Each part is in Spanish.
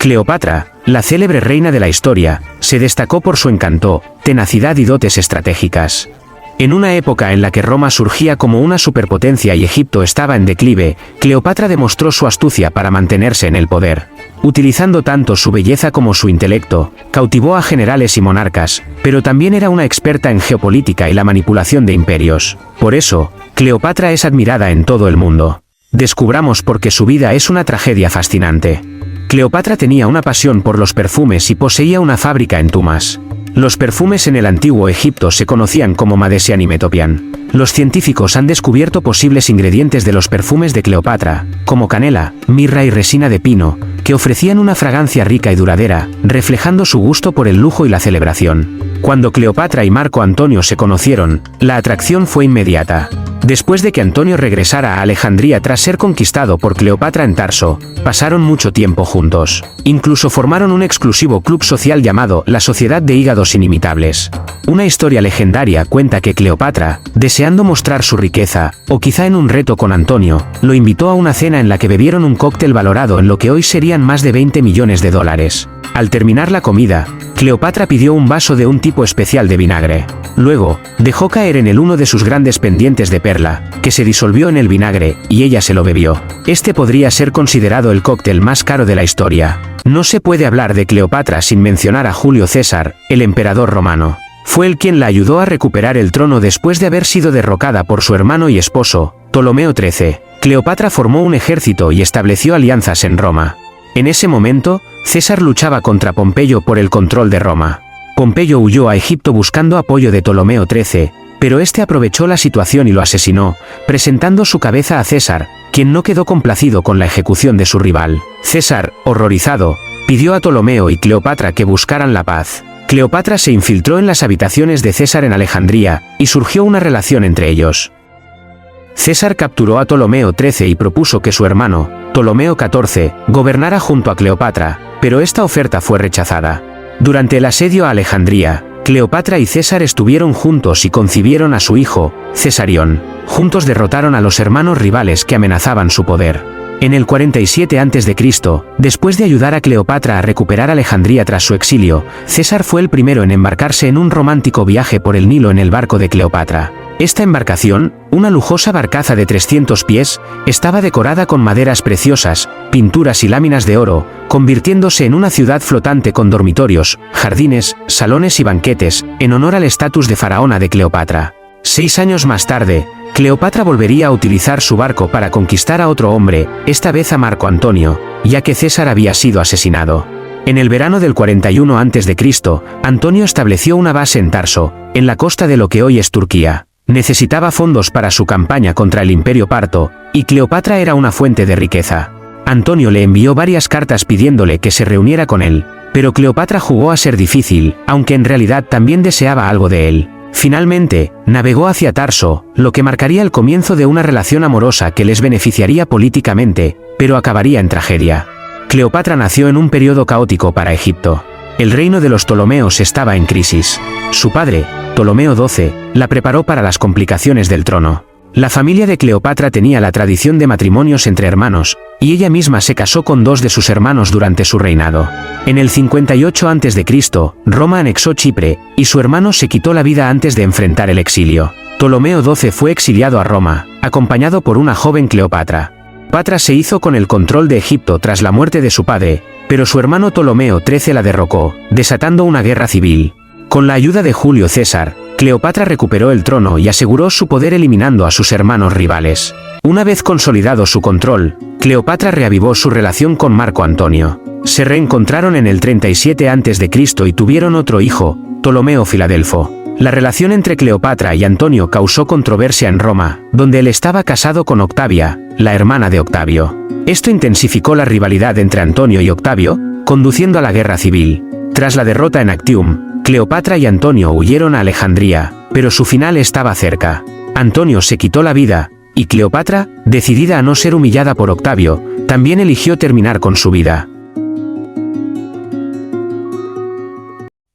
Cleopatra, la célebre reina de la historia, se destacó por su encanto, tenacidad y dotes estratégicas. En una época en la que Roma surgía como una superpotencia y Egipto estaba en declive, Cleopatra demostró su astucia para mantenerse en el poder. Utilizando tanto su belleza como su intelecto, cautivó a generales y monarcas, pero también era una experta en geopolítica y la manipulación de imperios. Por eso, Cleopatra es admirada en todo el mundo. Descubramos por qué su vida es una tragedia fascinante. Cleopatra tenía una pasión por los perfumes y poseía una fábrica en Tumas. Los perfumes en el antiguo Egipto se conocían como Madesian y Metopian. Los científicos han descubierto posibles ingredientes de los perfumes de Cleopatra, como canela, mirra y resina de pino, que ofrecían una fragancia rica y duradera, reflejando su gusto por el lujo y la celebración. Cuando Cleopatra y Marco Antonio se conocieron, la atracción fue inmediata. Después de que Antonio regresara a Alejandría tras ser conquistado por Cleopatra en Tarso, pasaron mucho tiempo juntos. Incluso formaron un exclusivo club social llamado la Sociedad de Hígados Inimitables. Una historia legendaria cuenta que Cleopatra, deseando mostrar su riqueza, o quizá en un reto con Antonio, lo invitó a una cena en la que bebieron un cóctel valorado en lo que hoy serían más de 20 millones de dólares. Al terminar la comida, Cleopatra pidió un vaso de un tipo especial de vinagre. Luego, dejó caer en él uno de sus grandes pendientes de perla, que se disolvió en el vinagre, y ella se lo bebió. Este podría ser considerado el cóctel más caro de la historia. No se puede hablar de Cleopatra sin mencionar a Julio César, el emperador romano. Fue él quien la ayudó a recuperar el trono después de haber sido derrocada por su hermano y esposo, Ptolomeo XIII. Cleopatra formó un ejército y estableció alianzas en Roma. En ese momento, César luchaba contra Pompeyo por el control de Roma. Pompeyo huyó a Egipto buscando apoyo de Ptolomeo XIII, pero este aprovechó la situación y lo asesinó, presentando su cabeza a César, quien no quedó complacido con la ejecución de su rival. César, horrorizado, pidió a Ptolomeo y Cleopatra que buscaran la paz. Cleopatra se infiltró en las habitaciones de César en Alejandría, y surgió una relación entre ellos. César capturó a Ptolomeo XIII y propuso que su hermano, Ptolomeo XIV, gobernara junto a Cleopatra, pero esta oferta fue rechazada. Durante el asedio a Alejandría, Cleopatra y César estuvieron juntos y concibieron a su hijo, Cesarión. Juntos derrotaron a los hermanos rivales que amenazaban su poder. En el 47 a.C., después de ayudar a Cleopatra a recuperar Alejandría tras su exilio, César fue el primero en embarcarse en un romántico viaje por el Nilo en el barco de Cleopatra. Esta embarcación, una lujosa barcaza de 300 pies, estaba decorada con maderas preciosas, pinturas y láminas de oro, convirtiéndose en una ciudad flotante con dormitorios, jardines, salones y banquetes, en honor al estatus de faraona de Cleopatra. 6 años más tarde, Cleopatra volvería a utilizar su barco para conquistar a otro hombre, esta vez a Marco Antonio, ya que César había sido asesinado. En el verano del 41 a.C., Antonio estableció una base en Tarso, en la costa de lo que hoy es Turquía. Necesitaba fondos para su campaña contra el Imperio Parto, y Cleopatra era una fuente de riqueza. Antonio le envió varias cartas pidiéndole que se reuniera con él, pero Cleopatra jugó a ser difícil, aunque en realidad también deseaba algo de él. Finalmente, navegó hacia Tarso, lo que marcaría el comienzo de una relación amorosa que les beneficiaría políticamente, pero acabaría en tragedia. Cleopatra nació en un periodo caótico para Egipto. El reino de los Ptolomeos estaba en crisis. Su padre, Ptolomeo XII, la preparó para las complicaciones del trono. La familia de Cleopatra tenía la tradición de matrimonios entre hermanos, y ella misma se casó con 2 de sus hermanos durante su reinado. En el 58 a.C., Roma anexó Chipre, y su hermano se quitó la vida antes de enfrentar el exilio. Ptolomeo XII fue exiliado a Roma, acompañado por una joven Cleopatra. Cleopatra se hizo con el control de Egipto tras la muerte de su padre, pero su hermano Ptolomeo XIII la derrocó, desatando una guerra civil. Con la ayuda de Julio César, Cleopatra recuperó el trono y aseguró su poder eliminando a sus hermanos rivales. Una vez consolidado su control, Cleopatra reavivó su relación con Marco Antonio. Se reencontraron en el 37 a.C. y tuvieron otro hijo, Ptolomeo Filadelfo. La relación entre Cleopatra y Antonio causó controversia en Roma, donde él estaba casado con Octavia, la hermana de Octavio. Esto intensificó la rivalidad entre Antonio y Octavio, conduciendo a la guerra civil. Tras la derrota en Actium, Cleopatra y Antonio huyeron a Alejandría, pero su final estaba cerca. Antonio se quitó la vida, y Cleopatra, decidida a no ser humillada por Octavio, también eligió terminar con su vida.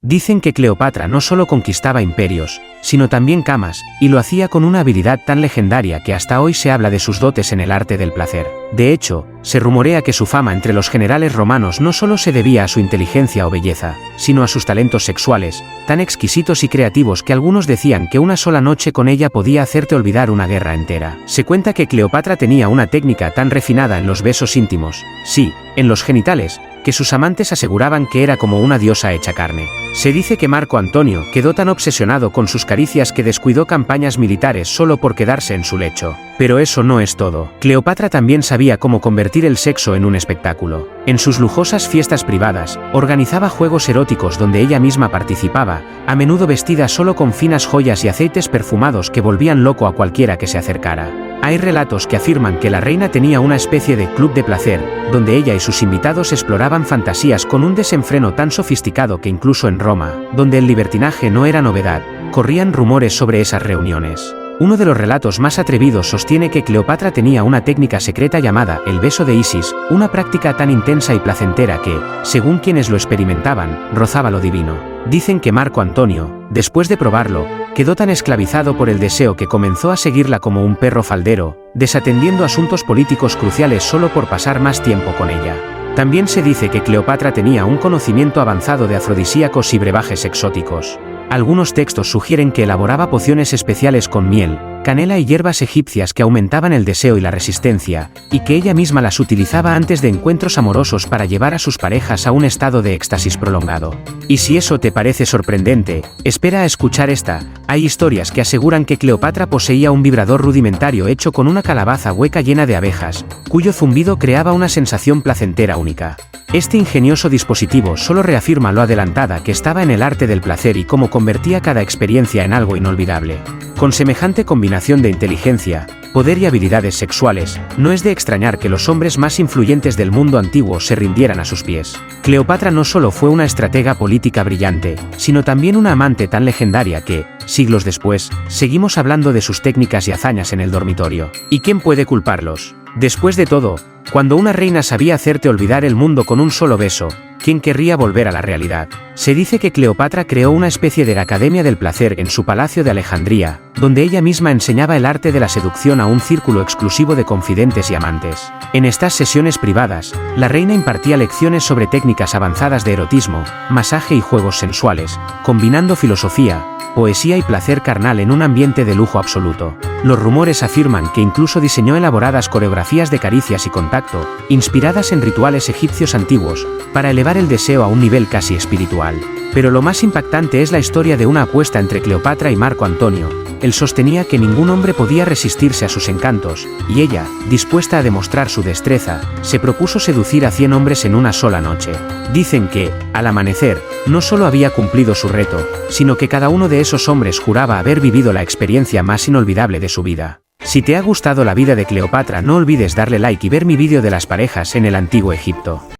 Dicen que Cleopatra no solo conquistaba imperios, sino también camas, y lo hacía con una habilidad tan legendaria que hasta hoy se habla de sus dotes en el arte del placer. De hecho, se rumorea que su fama entre los generales romanos no solo se debía a su inteligencia o belleza, sino a sus talentos sexuales, tan exquisitos y creativos que algunos decían que una sola noche con ella podía hacerte olvidar una guerra entera. Se cuenta que Cleopatra tenía una técnica tan refinada en los besos íntimos, sí, en los genitales, que sus amantes aseguraban que era como una diosa hecha carne. Se dice que Marco Antonio quedó tan obsesionado con sus caricias que descuidó campañas militares solo por quedarse en su lecho. Pero eso no es todo. Cleopatra también sabía cómo convertir el sexo en un espectáculo. En sus lujosas fiestas privadas, organizaba juegos eróticos donde ella misma participaba, a menudo vestida solo con finas joyas y aceites perfumados que volvían loco a cualquiera que se acercara. Hay relatos que afirman que la reina tenía una especie de club de placer, donde ella y sus invitados exploraban fantasías con un desenfreno tan sofisticado que incluso en Roma, donde el libertinaje no era novedad, corrían rumores sobre esas reuniones. Uno de los relatos más atrevidos sostiene que Cleopatra tenía una técnica secreta llamada el beso de Isis, una práctica tan intensa y placentera que, según quienes lo experimentaban, rozaba lo divino. Dicen que Marco Antonio, después de probarlo, quedó tan esclavizado por el deseo que comenzó a seguirla como un perro faldero, desatendiendo asuntos políticos cruciales solo por pasar más tiempo con ella. También se dice que Cleopatra tenía un conocimiento avanzado de afrodisíacos y brebajes exóticos. Algunos textos sugieren que elaboraba pociones especiales con miel, canela y hierbas egipcias que aumentaban el deseo y la resistencia, y que ella misma las utilizaba antes de encuentros amorosos para llevar a sus parejas a un estado de éxtasis prolongado. Y si eso te parece sorprendente, espera a escuchar esta. Hay historias que aseguran que Cleopatra poseía un vibrador rudimentario hecho con una calabaza hueca llena de abejas, cuyo zumbido creaba una sensación placentera única. Este ingenioso dispositivo solo reafirma lo adelantada que estaba en el arte del placer y cómo convertía cada experiencia en algo inolvidable. Con semejante combinación de inteligencia, poder y habilidades sexuales, no es de extrañar que los hombres más influyentes del mundo antiguo se rindieran a sus pies. Cleopatra no solo fue una estratega política brillante, sino también una amante tan legendaria que, siglos después, seguimos hablando de sus técnicas y hazañas en el dormitorio. ¿Y quién puede culparlos? Después de todo, cuando una reina sabía hacerte olvidar el mundo con un solo beso, ¿quién querría volver a la realidad? Se dice que Cleopatra creó una especie de Academia del Placer en su palacio de Alejandría, donde ella misma enseñaba el arte de la seducción a un círculo exclusivo de confidentes y amantes. En estas sesiones privadas, la reina impartía lecciones sobre técnicas avanzadas de erotismo, masaje y juegos sensuales, combinando filosofía, poesía y placer carnal en un ambiente de lujo absoluto. Los rumores afirman que incluso diseñó elaboradas coreografías de caricias y contacto, inspiradas en rituales egipcios antiguos, para elevar el deseo a un nivel casi espiritual. Pero lo más impactante es la historia de una apuesta entre Cleopatra y Marco Antonio. Él sostenía que ningún hombre podía resistirse a sus encantos, y ella, dispuesta a demostrar su destreza, se propuso seducir a 100 hombres en una sola noche. Dicen que, al amanecer, no solo había cumplido su reto, sino que cada uno de esos hombres juraba haber vivido la experiencia más inolvidable de su vida. Si te ha gustado la vida de Cleopatra, no olvides darle like y ver mi vídeo de las parejas en el Antiguo Egipto.